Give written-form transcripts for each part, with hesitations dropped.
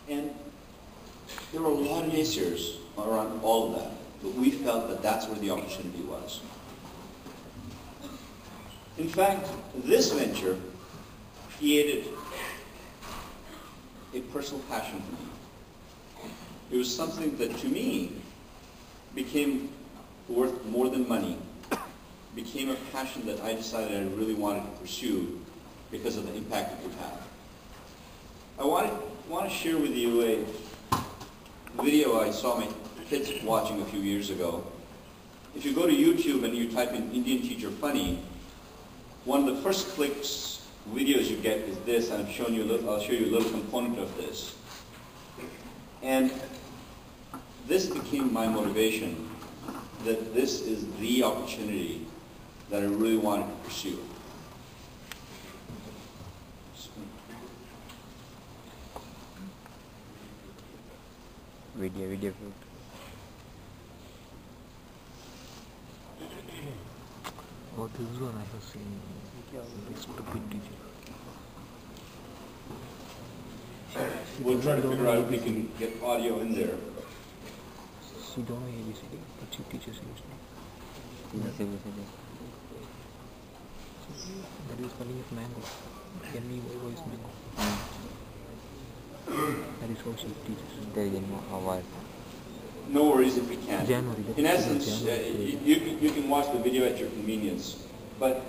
And there were a lot of naysayers around all of that, but we felt that that's where the opportunity was. In fact, this venture created a personal passion for me. It was something that, to me, became worth more than money, became a passion that I decided I really wanted to pursue because of the impact it would have. I want to share with you a video I saw my kids watching a few years ago. If you go to YouTube and you type in Indian teacher funny, one of the first clicks videos you get is this, and I'll show you a little component of this. And this became my motivation, that this is the opportunity that I really wanted to pursue. Video. Oh, this one I have seen. This stupid teacher. We'll try to figure out if we can get audio in there. She don't know ABCD, but she teaches ABCD. That is calling it mango. Can me voice mango. That is how she teaches. No worries if we can't. January. In essence, you can watch the video at your convenience. But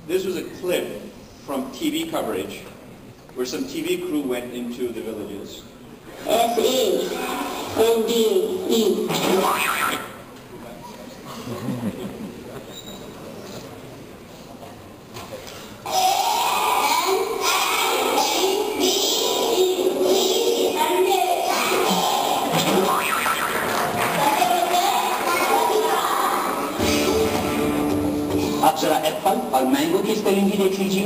this was a clip from TV coverage where some TV crew went into the villages. SANDE. आप जरा Apple और mango की spelling भी देख लीजिए।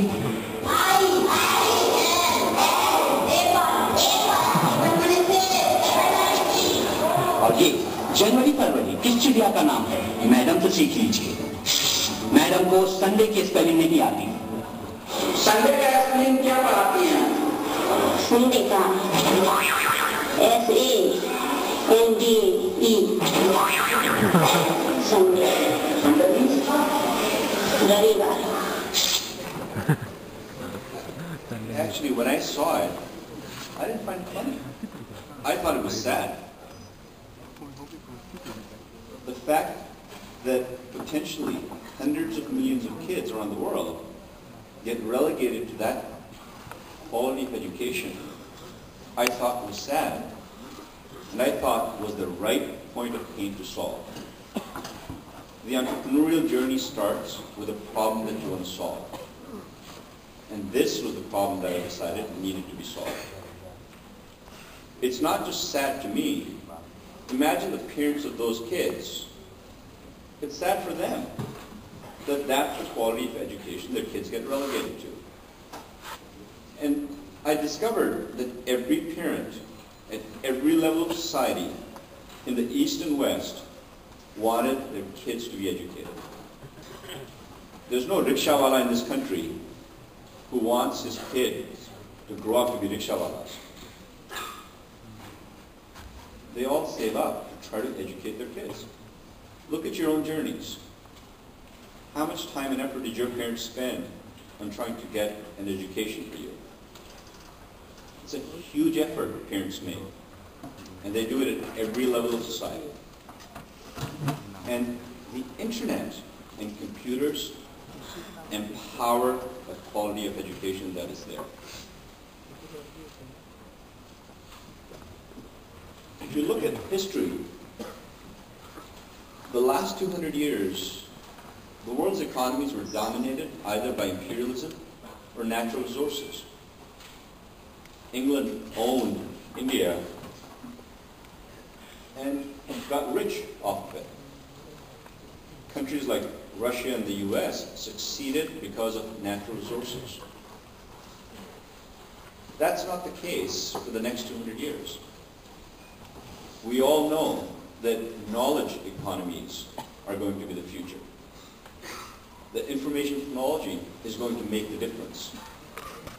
और ये जनवरी फरवरी किस चिड़िया का नाम है? मैडम तो सीख लीजिए। मैडम को संडे की स्पेलिंग नहीं आती। संडे का स्पेलिंग क्या पढ़ाती हैं? संडे का SANDE. Sunday. Actually, when I saw it, I didn't find it funny. I thought it was sad. The fact that potentially hundreds of millions of kids around the world get relegated to that quality of education, I thought was sad, and I thought was the right point of pain to solve. The entrepreneurial journey starts with a problem that you want to solve. And this was the problem that I decided needed to be solved. It's not just sad to me. Imagine the parents of those kids. It's sad for them that that's the quality of education their kids get relegated to. And I discovered that every parent at every level of society in the East and West wanted their kids to be educated. There's no rickshawala in this country who wants his kids to grow up to be rickshawalas. They all save up to try to educate their kids. Look at your own journeys. How much time and effort did your parents spend on trying to get an education for you? It's a huge effort parents make, and they do it at every level of society. And the internet and computers empower the quality of education that is there. If you look at history, the last 200 years, the world's economies were dominated either by imperialism or natural resources. England owned India and got rich off of it. Countries like Russia and the US succeeded because of natural resources. That's not the case for the next 200 years. We all know that knowledge economies are going to be the future. The information technology is going to make the difference.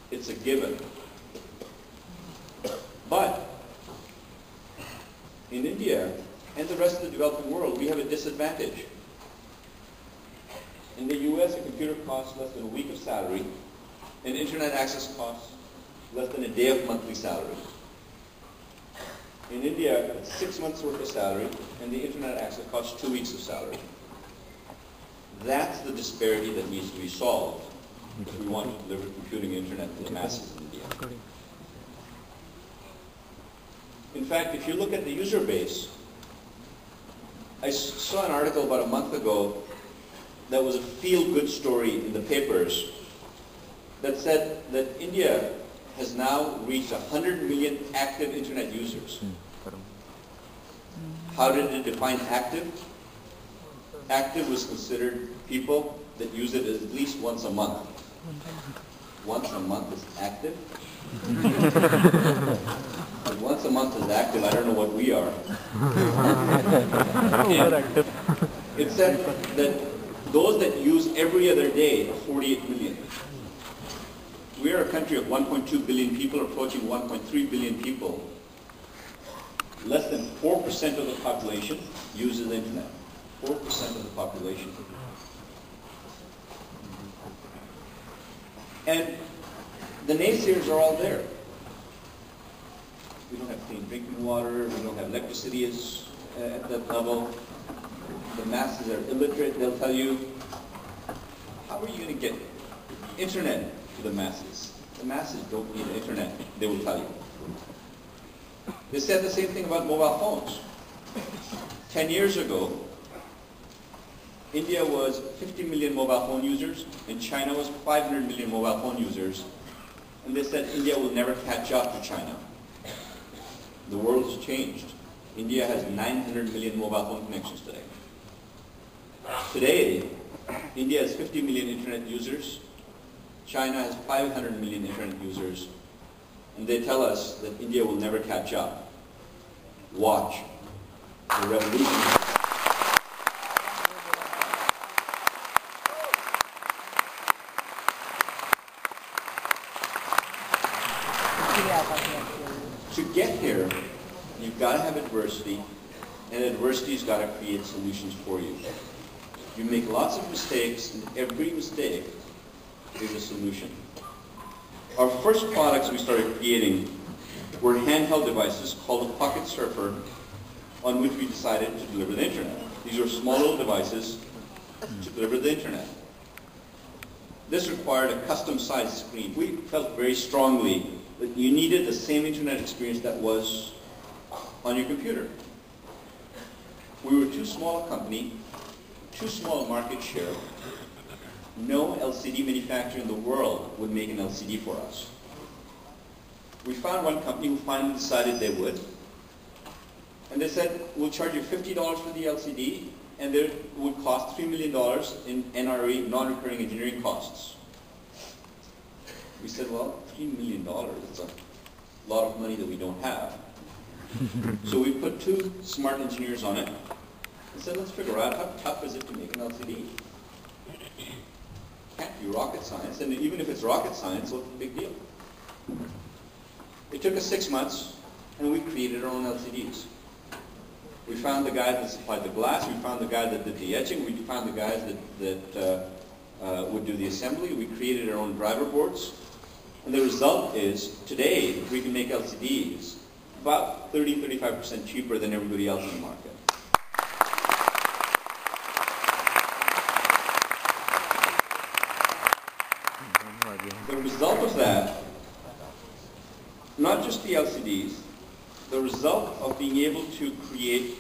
It's a given. India and the rest of the developing world, we have a disadvantage. In the US, a computer costs less than a week of salary, and internet access costs less than a day of monthly salary. In India, it's 6 months worth of salary, and the internet access costs 2 weeks of salary. That's the disparity that needs to be solved if we want to deliver computing internet to the masses in India. In fact, if you look at the user base, I saw an article about a month ago that was a feel-good story in the papers that said that India has now reached 100 million active internet users. How did it define active? Active was considered people that use it at least once a month. Once a month is active? If once a month is active, I don't know what we are. It said that those that use every other day are 48 million. We are a country of 1.2 billion people, approaching 1.3 billion people. Less than 4% of the population uses the internet. 4% of the population. And the naysayers are all there. We don't have clean drinking water, we don't have electricity at that level. The masses are illiterate. They'll tell you, how are you going to get internet to the masses? The masses don't need the internet, they will tell you. They said the same thing about mobile phones. 10 years ago, India was 50 million mobile phone users, and China was 500 million mobile phone users. And they said India will never catch up to China. The world has changed. India has 900 million mobile phone connections today. Today, India has 50 million internet users. China has 500 million internet users. And they tell us that India will never catch up. Watch. The revolution. To get here, you've got to have adversity, and adversity's got to create solutions for you. You make lots of mistakes, and every mistake is a solution. Our first products we started creating were handheld devices called a pocket surfer, on which we decided to deliver the internet. These were small little devices to deliver the internet. This required a custom-sized screen. We felt very strongly that you needed the same internet experience that was on your computer. We were too small a company, too small a market share. No LCD manufacturer in the world would make an LCD for us. We found one company who finally decided they would. And they said, we'll charge you $50 for the LCD, and it would cost $3 million in NRE, non-recurring engineering costs. We said, well, $3 million, it's a lot of money that we don't have. So we put two smart engineers on it and said, let's figure out how tough is it to make an LCD. Can't be rocket science, and even if it's rocket science, what's the big deal? It took us 6 months, and we created our own LCDs. We found the guy that supplied the glass, we found the guy that did the etching, we found the guys that would do the assembly, we created our own driver boards. And the result is, today, we can make LCDs about 30-35% cheaper than everybody else in the market. The result of that, not just the LCDs, the result of being able to create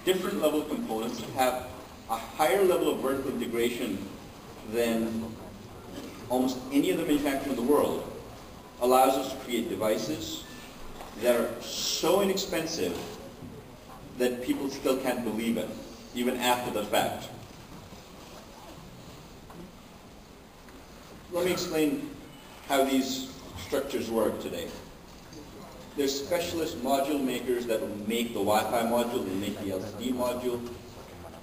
different level components that have a higher level of vertical integration than almost any other manufacturer in the world allows us to create devices that are so inexpensive that people still can't believe it, even after the fact. Let me explain how these structures work today. There's specialist module makers that will make the Wi-Fi module, they make the LCD module,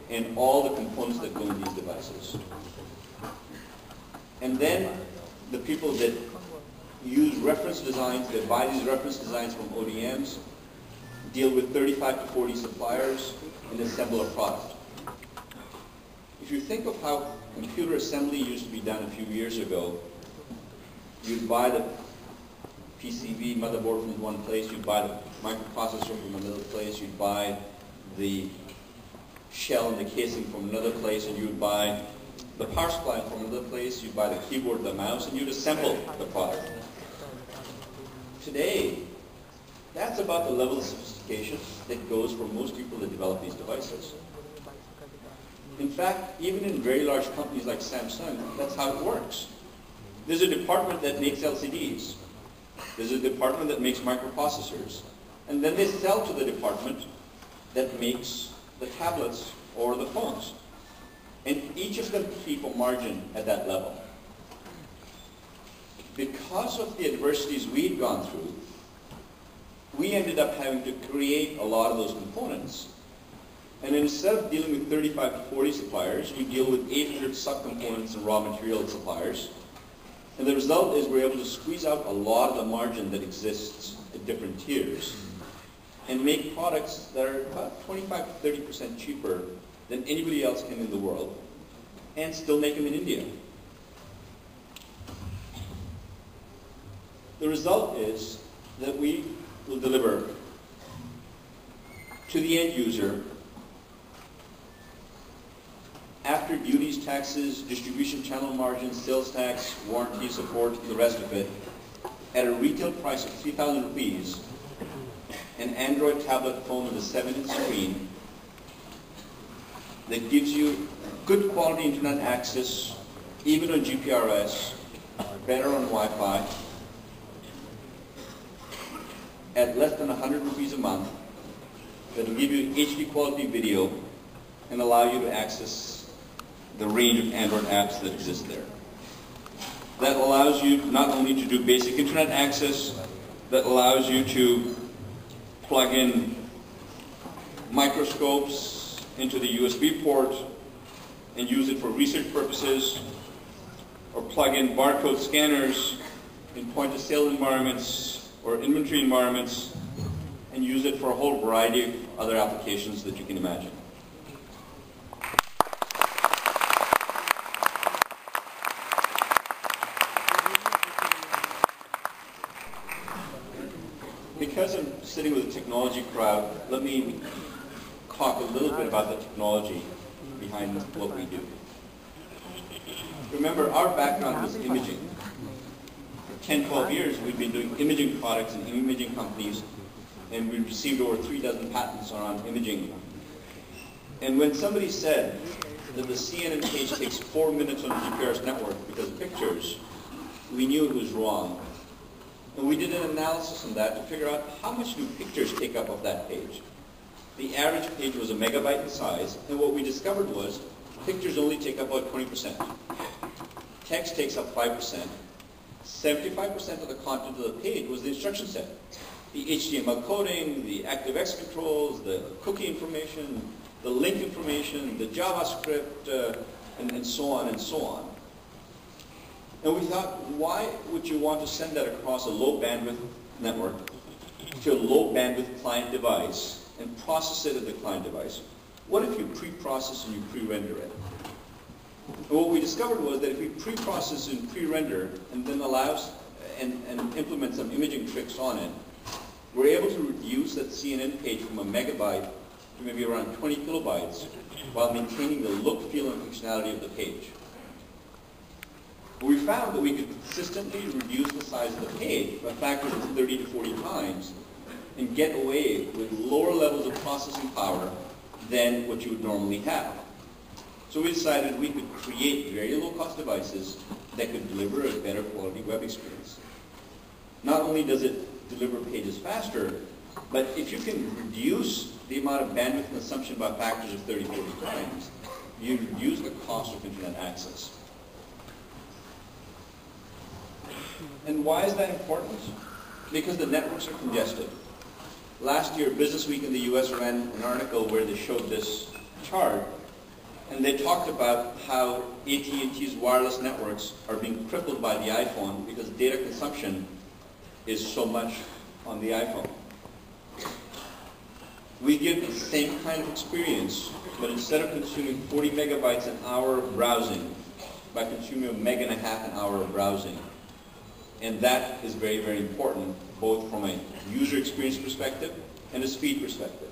and all the components that go in these devices. And then the people that use reference designs, that buy these reference designs from ODMs, deal with 35 to 40 suppliers, and assemble a product. If you think of how computer assembly used to be done a few years ago, you'd buy the PCB motherboard from one place, you'd buy the microprocessor from another place, you'd buy the shell and the casing from another place, and you'd buy the power supply from another place, you'd buy the keyboard, the mouse, and you'd assemble the product. Today, that's about the level of sophistication that goes for most people that develop these devices. In fact, even in very large companies like Samsung, that's how it works. There's a department that makes LCDs. There's a department that makes microprocessors. And then they sell to the department that makes the tablets or the phones. And each of them keep a margin at that level. Because of the adversities we'd gone through, we ended up having to create a lot of those components. And instead of dealing with 35 to 40 suppliers, we deal with 800 subcomponents and raw material suppliers. And the result is we're able to squeeze out a lot of the margin that exists at different tiers and make products that are about 25 to 30% cheaper than anybody else can in the world, and still make them in India. The result is that we will deliver to the end user, after duties, taxes, distribution channel margins, sales tax, warranty, support, the rest of it, at a retail price of 3,000 rupees, an Android tablet phone with a 7-inch screen that gives you good quality internet access, even on GPRS, better on Wi-Fi, at less than 100 rupees a month, that will give you HD quality video and allow you to access the range of Android apps that exist there. That allows you not only to do basic internet access, that allows you to plug in microscopes into the USB port and use it for research purposes, or plug in barcode scanners in point-of-sale environments or inventory environments and use it for a whole variety of other applications that you can imagine. Because I'm sitting with a technology crowd, let me talk a little bit about the technology behind what we do. Remember, our background was imaging. For 10, 12 years, we've been doing imaging products in imaging companies, and we received over 3 dozen patents around imaging. And when somebody said that the CNN page takes 4 minutes on the GPRS network because of pictures, we knew it was wrong. And we did an analysis on that to figure out how much do pictures take up of that page. The average page was a megabyte in size, and what we discovered was pictures only take up about 20%. Text takes up 5%. 75% of the content of the page was the instruction set. The HTML coding, the ActiveX controls, the cookie information, the link information, the JavaScript, and so on and so on. And we thought, why would you want to send that across a low bandwidth network to a low bandwidth client device and process it at the client device? What if you pre-process and you pre-render it? And what we discovered was that if we pre-process and pre-render and then allows and implement some imaging tricks on it, we're able to reduce that CNN page from a megabyte to maybe around 20 kilobytes while maintaining the look, feel, and functionality of the page. We found that we could consistently reduce the size of the page by factors of 30 to 40 times and get away with lower levels of processing power than what you would normally have. So we decided we could create very low-cost devices that could deliver a better quality web experience. Not only does it deliver pages faster, but if you can reduce the amount of bandwidth consumption by factors of 30, 40 times, you reduce the cost of internet access. And why is that important? Because the networks are congested. Last year, Business Week in the US ran an article where they showed this chart, and they talked about how AT&T's wireless networks are being crippled by the iPhone because data consumption is so much on the iPhone. we give the same kind of experience, but instead of consuming 40 megabytes an hour of browsing, by consuming 1.5 meg an hour of browsing. And that is very, very important, both from a user experience perspective and a speed perspective.